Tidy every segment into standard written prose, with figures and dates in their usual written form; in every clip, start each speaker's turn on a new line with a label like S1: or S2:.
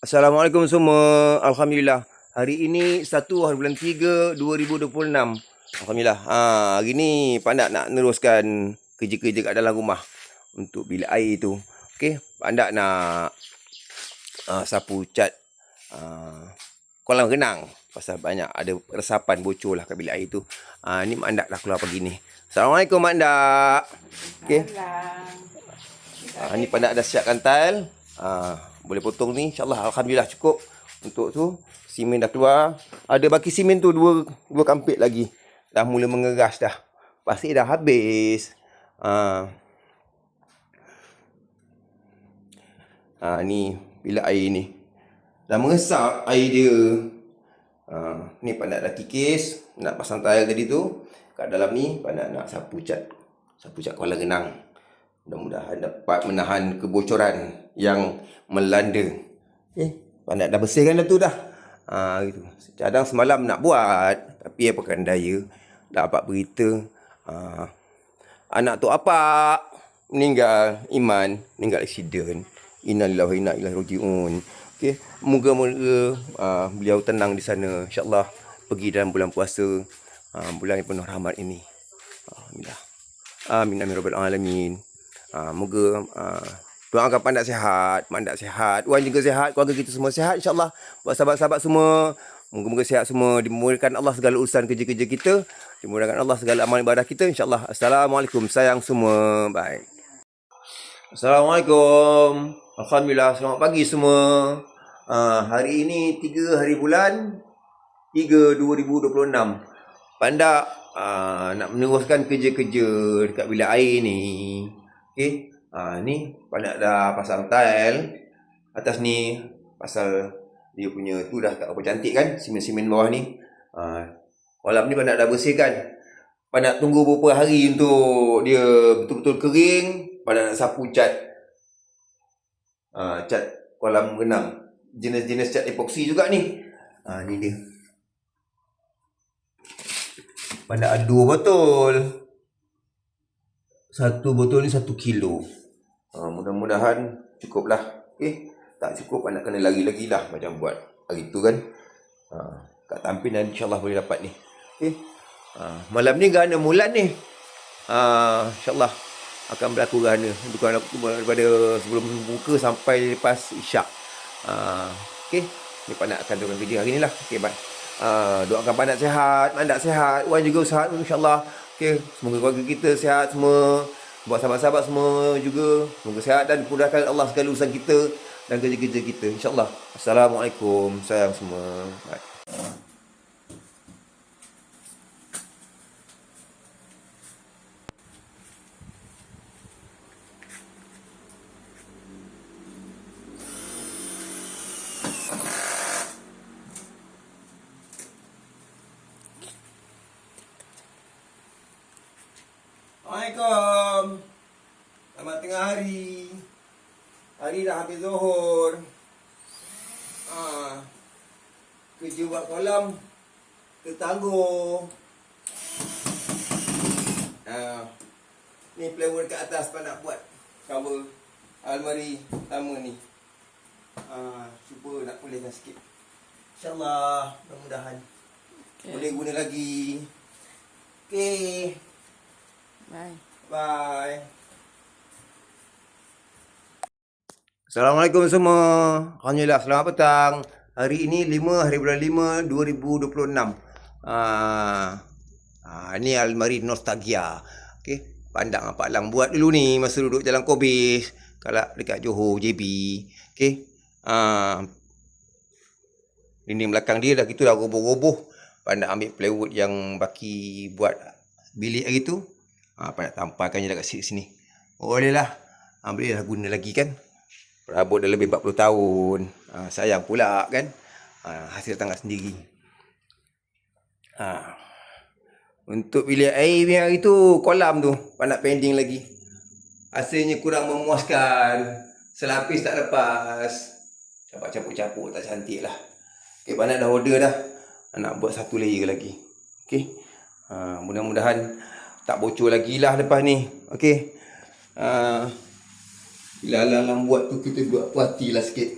S1: Assalamualaikum semua. Alhamdulillah. Hari ini 1 hari bulan 3 2026. Alhamdulillah. Hari ni Pandak nak meneruskan kerja-kerja kat dalam rumah untuk bilik air tu. Okey, Pandak nak sapu cat kolam renang pasal banyak ada resapan bocor lah kat bilik air tu. Ni Mak Andak dah keluar pagi ni. Assalamualaikum Mak Andak. Okey. Ni Pandak dah siapkan tile. Boleh potong ni, insyaAllah. Alhamdulillah cukup untuk tu. Simen dah keluar. Ada baki simen tu dua kampit lagi. Dah mula mengeras dah. Pasir dah habis. Ni bilik air ni. Dah meresap air dia. Ni Pandak dah kikis. Nak pasang tile tadi tu. Kat dalam ni Pandak nak sapu cat kolam renang. Mudah-mudahan dapat menahan kebocoran yang melanda. Pandak dah bersihkan dah tu dah. Gitu. Cadang semalam nak buat, tapi apakan daya. Dapat berita anak tu apa meninggal, Iman meninggal aksiden. Innalillahi wa inna ilaihi rajiun. Okey, moga-moga beliau tenang di sana, insya-Allah, pergi dalam bulan puasa, bulan yang penuh rahmat ini. Alhamdulillah. Amin amin rabbil alamin. Moga doakan Pandak sihat, Mandak sihat, Wan juga sihat, keluarga kita semua sihat, insya-Allah. Buat sahabat-sahabat semua, moga-moga sihat semua, dimudahkan Allah segala urusan kerja-kerja kita, dimudahkan Allah segala amal ibadah kita, insya-Allah. Assalamualaikum sayang semua. Bye. Assalamualaikum. Alhamdulillah, selamat pagi semua. Hari ini 3 hari bulan 3 2026. Pandak nak meneruskan kerja-kerja dekat bilik air ni. Okey. Ni Pandak dah pasang tile atas ni, pasal dia punya tu dah tak apa cantik kan, simen-simen bawah ni. Kolam ni Pandak dah bersihkan. Pandak tunggu beberapa hari untuk dia betul-betul kering. Pandak nak sapu cat kolam renang. Jenis-jenis cat epoksi juga ni. Ni dia. Pandak ada 2 botol. Satu botol ni 1 kilo. Mudah-mudahan cukup lah. Tak cukup Pandak kena lagi-lagi lah macam buat hari tu kan. Kat Tampin insyaAllah boleh dapat ni. Malam ni gerhana bulan ni. InsyaAllah akan berlaku gerhana. Bukan daripada sebelum buka sampai lepas isyak. Ni Pandak akan teruskan kerja hari ni lah. Bye. Doakan Pandak sihat, Mandak sihat, Wan juga sihat, insyaAllah. Semoga keluarga kita sihat semua. Buat sahabat-sahabat semua juga, semoga sihat dan dimudahkan Allah segala urusan kita dan kerja-kerja kita, insyaAllah. Assalamualaikum sayang semua. Bye. Assalamualaikum. Selamat tengah hari. Hari dah habis zuhur. Kerja buat kolam tertangguh. Ni plywood kat atas Pandak buat cover almari pertama ni. Cuba nak pulihkan sikit. InsyaAllah, mudah-mudahan boleh guna lagi.
S2: Bye.
S1: Bye. Assalamualaikum semua. Alhamdulillah, selamat petang. Hari ini 5 hari bulan 5 2026. Ni almari nostalgia. Pandak dengan Pak Lang buat dulu ni masa duduk Jalan Kobis, kalau dekat Johor JB. Dinding belakang dia dah gitu dah roboh-roboh. Pandak ambil plywood yang baki buat bilik hari tu. Pandak tampalkannya dekat sini. Boleh lah. Boleh lah guna lagi kan. Perabot dah lebih 40 tahun. Sayang pula kan. Hasil tangan sendiri. Untuk bilik air hari tu, kolam tu Pandak pending lagi. Hasilnya kurang memuaskan. Selapis tak lepas. Capuk-capuk tak cantik lah. Pandak dah order dah. Nak buat 1 layer lagi. Mudah-mudahan tak bocor lagi lah lepas ni. Bila alang-alang buat tu, kita buat puas hati lah sikit.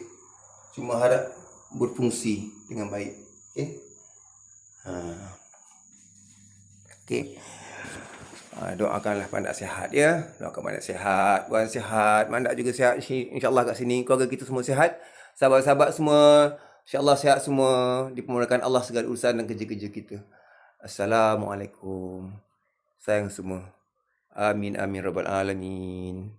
S1: Cuma harap berfungsi dengan baik. Okey. Okey. Doakanlah Pandak sihat ya. Doakan Pandak sihat, Wan sihat, Mandak juga sihat insya-Allah kat sini. Keluarga kita semua sihat. Sahabat-sahabat semua insya-Allah sihat semua. Dipermudahkan Allah segala urusan dan kerja-kerja kita. Assalamualaikum. Sayang semua. Amin amin rabbal alamin.